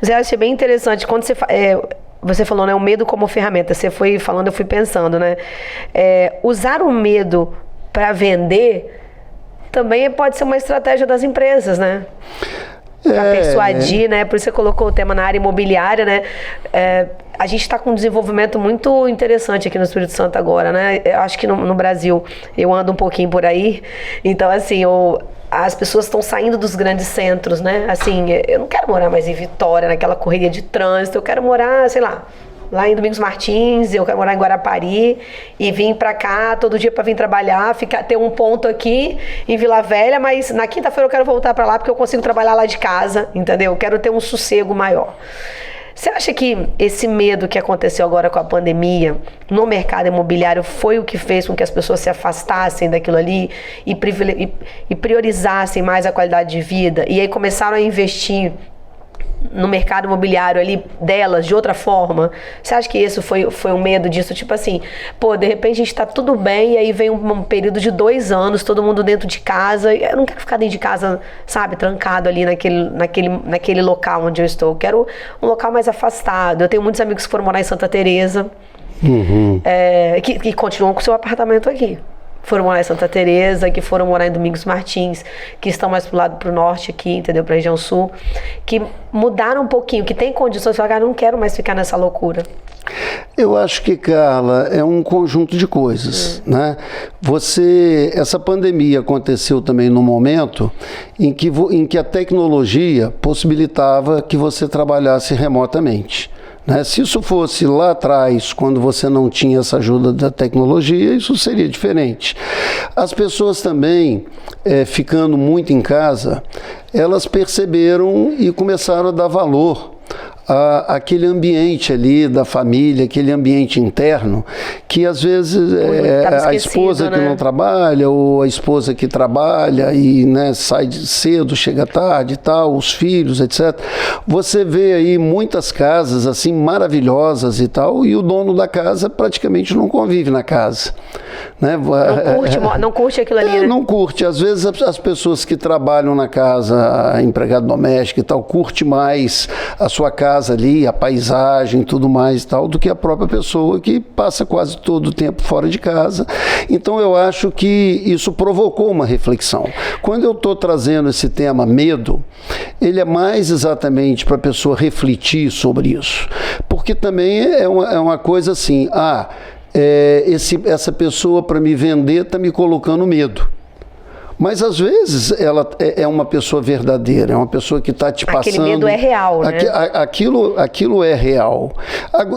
Mas eu achei bem interessante, quando você falou, né, o medo como ferramenta, você foi falando, eu fui pensando, né, usar o medo para vender também pode ser uma estratégia das empresas, né? Para persuadir, né? Por isso você colocou o tema na área imobiliária, né? A gente está com um desenvolvimento muito interessante aqui no Espírito Santo agora, né? Eu acho que no Brasil, eu ando um pouquinho por aí, então assim, as pessoas estão saindo dos grandes centros, né? Assim, eu não quero morar mais em Vitória, naquela correria de trânsito, eu quero morar, sei lá, lá em Domingos Martins, eu quero morar em Guarapari e vim pra cá todo dia pra vir trabalhar, ter um ponto aqui em Vila Velha, mas na quinta-feira eu quero voltar pra lá porque eu consigo trabalhar lá de casa, entendeu? Eu quero ter um sossego maior. Você acha que esse medo que aconteceu agora com a pandemia no mercado imobiliário foi o que fez com que as pessoas se afastassem daquilo ali e priorizassem mais a qualidade de vida e aí começaram a investir no mercado imobiliário ali delas de outra forma? Você acha que esse foi um medo disso? Tipo assim, de repente a gente tá tudo bem e aí vem um período de 2 anos, todo mundo dentro de casa. Eu não quero ficar dentro de casa, sabe, trancado ali naquele local onde eu estou. Eu quero um local mais afastado. Eu tenho muitos amigos que foram morar em Santa Teresa, que continuam com o seu apartamento aqui. Foram morar em Santa Teresa, que foram morar em Domingos Martins, que estão mais pro norte aqui, entendeu? Pra região sul, que mudaram um pouquinho, que tem condições de falar, cara, não quero mais ficar nessa loucura. Eu acho que, Carla, é um conjunto de coisas, né? Essa pandemia aconteceu também num momento em que a tecnologia possibilitava que você trabalhasse remotamente. Se isso fosse lá atrás, quando você não tinha essa ajuda da tecnologia, isso seria diferente. As pessoas também, ficando muito em casa, elas perceberam e começaram a dar valor àquele ambiente ali da família, aquele ambiente interno, que às vezes a esposa, né, que não trabalha, ou a esposa que trabalha e, né, sai cedo, chega tarde e tal, os filhos, etc. Você vê aí muitas casas assim maravilhosas e tal, e o dono da casa praticamente não convive na casa. Né? Não curte aquilo ali, né? Não curte. Às vezes as pessoas que trabalham na casa, a empregada doméstica e tal, curte mais a sua casa ali, a paisagem, tudo mais e tal, do que a própria pessoa que passa quase todo o tempo fora de casa. Então eu acho que isso provocou uma reflexão. Quando eu estou trazendo esse tema medo, ele é mais exatamente para a pessoa refletir sobre isso. Porque também é uma coisa assim, essa pessoa para me vender está me colocando medo. Mas às vezes ela é uma pessoa verdadeira, é uma pessoa que está te passando... Aquele medo é real, né? Aquilo é real.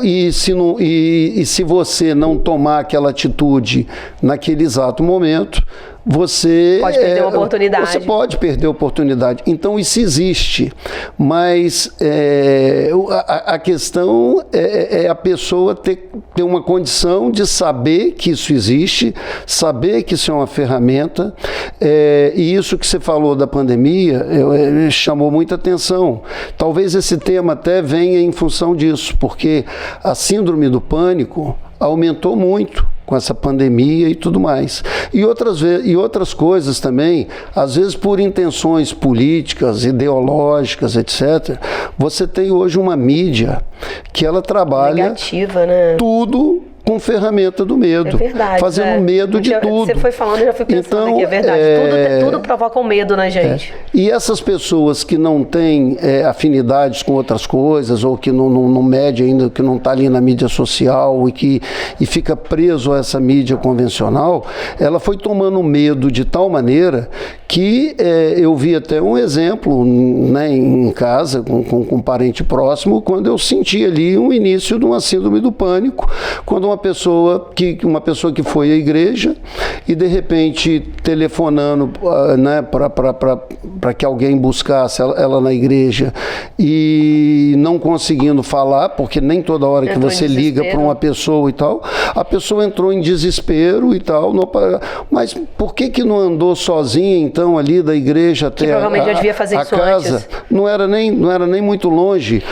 E se você não tomar aquela atitude naquele exato momento, você pode perder uma oportunidade. Você pode perder a oportunidade. Então isso existe, mas a questão é a pessoa ter uma condição de saber que isso existe, saber que isso é uma ferramenta, e isso que você falou da pandemia chamou muita atenção. Talvez esse tema até venha em função disso, porque a síndrome do pânico aumentou muito com essa pandemia e tudo mais. E outras coisas também, às vezes por intenções políticas, ideológicas, etc. Você tem hoje uma mídia que ela trabalha negativa, né? Tudo com ferramenta do medo. É verdade, fazendo medo de tudo. Você foi falando, eu já fui pensando aqui, é verdade. Tudo provoca um medo na gente. E essas pessoas que não têm afinidades com outras coisas, ou que não mede ainda, que não está ali na mídia social e fica preso a essa mídia convencional, ela foi tomando medo de tal maneira que eu vi até um exemplo, né, em casa, com um parente próximo, quando eu senti ali um início de uma síndrome do pânico, quando uma pessoa que foi à igreja e de repente telefonando, né, para que alguém buscasse ela na igreja e não conseguindo falar, porque nem toda hora que você liga para uma pessoa e tal, a pessoa entrou em desespero e tal, mas por que não andou sozinha então ali da igreja até provavelmente já devia fazer a isso casa? Antes. Não era nem muito longe.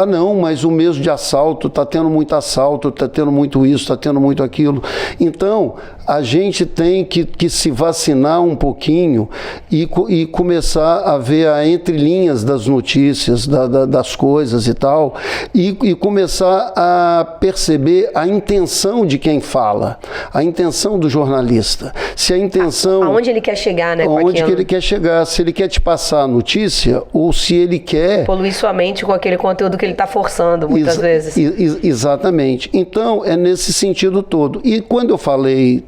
Não, mas o mês de assalto, está tendo muito assalto, está tendo muito isso. isso, está tendo muito aquilo. Então, a gente tem que se vacinar um pouquinho e começar a ver a entrelinhas das notícias, das coisas e tal, e começar a perceber a intenção de quem fala, a intenção do jornalista. Se a intenção... Aonde ele quer chegar, né? Aonde que ele quer chegar, se ele quer te passar a notícia ou se ele quer... Poluir sua mente com aquele conteúdo que ele está forçando, muitas vezes. Exatamente. Então, é nesse sentido todo. E quando eu falei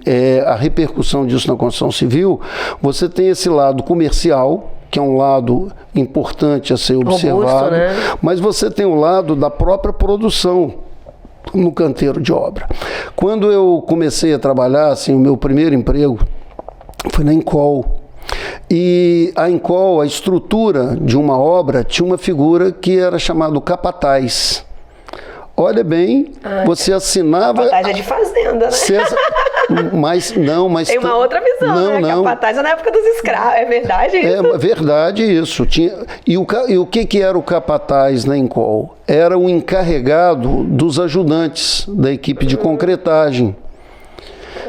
a repercussão disso na construção civil, você tem esse lado comercial, que é um lado importante a ser observado, robusto, né? Mas você tem o lado da própria produção no canteiro de obra. Quando eu comecei a trabalhar, assim, o meu primeiro emprego foi na Encol. E a Encol, a estrutura de uma obra, tinha uma figura que era chamado capataz. Olha bem, você assinava... Capataz é de fazenda, né? Mas tem uma outra visão, né? Capataz é na época dos escravos, é verdade isso? É verdade isso. E o que era o capataz na Encol? Era o encarregado dos ajudantes da equipe de concretagem.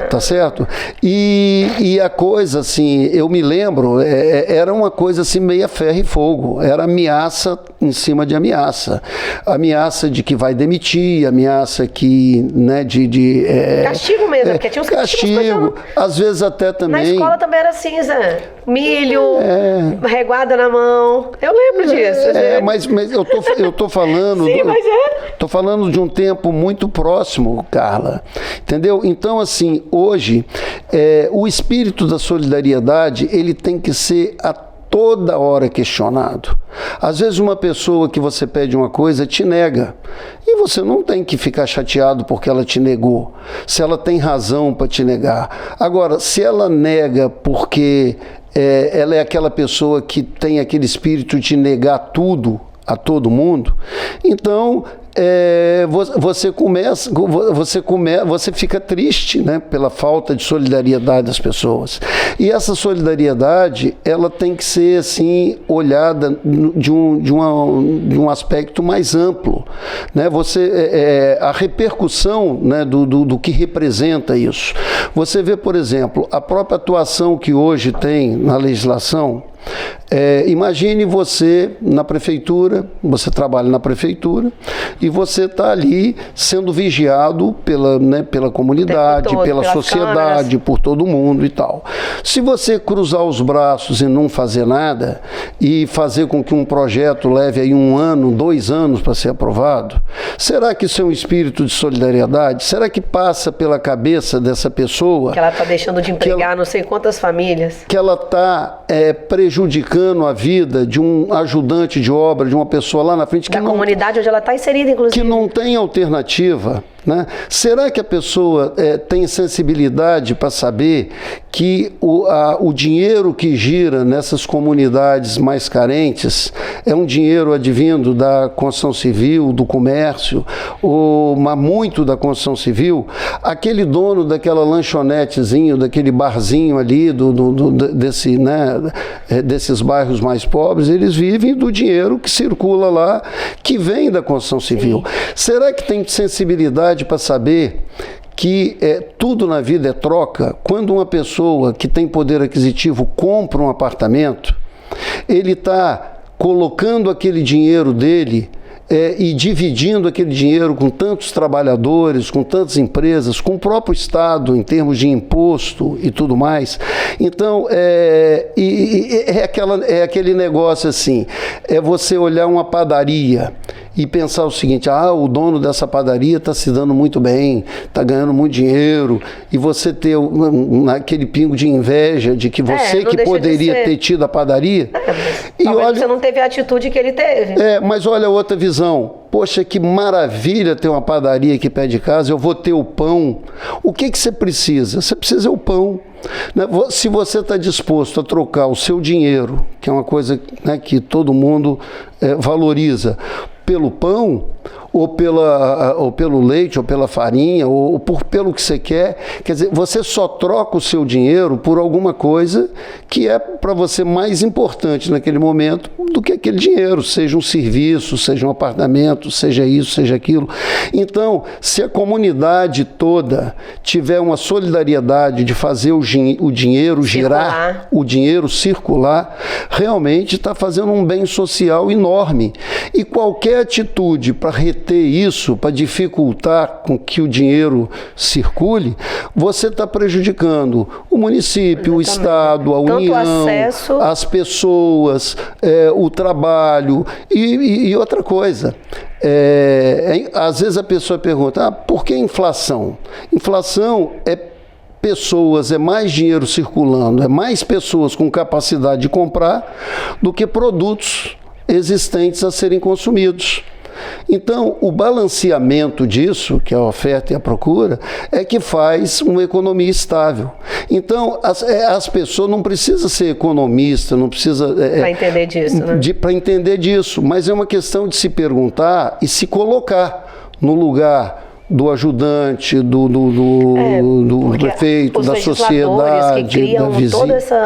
Tá certo? E a coisa, assim, eu me lembro, era uma coisa assim, meia ferro e fogo. Era ameaça em cima de ameaça. Ameaça de que vai demitir, ameaça que, né, castigo mesmo, porque tinha uns castigo, às vezes até também... Na escola também era cinza, milho, reguada na mão. Eu lembro disso. Mas eu tô falando... Sim, mas Tô falando de um tempo muito próximo, Carla. Entendeu? Então, assim, hoje, o espírito da solidariedade, ele tem que ser a toda hora questionado. Às vezes uma pessoa que você pede uma coisa te nega. E você não tem que ficar chateado porque ela te negou. Se ela tem razão para te negar. Agora, se ela nega porque ela é aquela pessoa que tem aquele espírito de negar tudo a todo mundo, então... você fica triste, né, pela falta de solidariedade das pessoas. E essa solidariedade, ela tem que ser assim, olhada de um aspecto mais amplo, né? A repercussão, né, do que representa isso. Você vê, por exemplo, a própria atuação que hoje tem na legislação. Imagine você na prefeitura, você trabalha na prefeitura e você está ali sendo vigiado pela comunidade, pela sociedade, câmeras, por todo mundo e tal. Se você cruzar os braços e não fazer nada e fazer com que um projeto leve aí 1 ano, 2 anos para ser aprovado, será que isso é um espírito de solidariedade? Será que passa pela cabeça dessa pessoa... Que ela está deixando de empregar não sei quantas famílias. Que ela está prejudicando a vida de um ajudante de obra, de uma pessoa lá na frente... Da comunidade onde ela está inserida, inclusive. Que não tem alternativa, né? Será que a pessoa tem sensibilidade para saber que o dinheiro que gira nessas comunidades mais carentes é um dinheiro advindo da construção civil, do comércio, mas muito da construção civil? Aquele dono daquela lanchonetezinho, daquele barzinho ali, desses bairros mais pobres, eles vivem do dinheiro que circula lá, que vem da construção civil. Sim. Será que tem sensibilidade para saber que tudo na vida é troca? Quando uma pessoa que tem poder aquisitivo compra um apartamento, ele está colocando aquele dinheiro dele e dividindo aquele dinheiro com tantos trabalhadores, com tantas empresas, com o próprio Estado, em termos de imposto e tudo mais. Então, é aquele negócio assim, você olhar uma padaria e pensar o seguinte: o dono dessa padaria está se dando muito bem, está ganhando muito dinheiro, e você ter aquele pingo de inveja de que você que poderia ter tido a padaria. Talvez você não teve a atitude que ele teve. Mas olha outra visão. Poxa, que maravilha ter uma padaria aqui perto de casa, eu vou ter o pão. O que você precisa? Você precisa o pão. Se você está disposto a trocar o seu dinheiro, que é uma coisa, né, que todo mundo valoriza, pelo pão, ou pelo leite, ou pela farinha, ou pelo que você quer. Quer dizer, você só troca o seu dinheiro por alguma coisa que é para você mais importante naquele momento do que aquele dinheiro, seja um serviço, seja um apartamento, seja isso, seja aquilo. Então, se a comunidade toda tiver uma solidariedade de fazer o dinheiro girar, o dinheiro circular, realmente está fazendo um bem social enorme. E qualquer atitude para reter isso, para dificultar com que o dinheiro circule, você está prejudicando o município, o Estado, a União, as pessoas, o trabalho e outra coisa. Às vezes a pessoa pergunta, por que inflação? Inflação é pessoas, é mais dinheiro circulando, é mais pessoas com capacidade de comprar do que produtos existentes a serem consumidos. Então, o balanceamento disso, que é a oferta e a procura, é que faz uma economia estável. Então, as pessoas não precisam ser economista, não precisa... para entender disso, né? Para entender disso, mas é uma questão de se perguntar e se colocar no lugar do ajudante, do prefeito, da sociedade, que criam da vizinha. Toda essa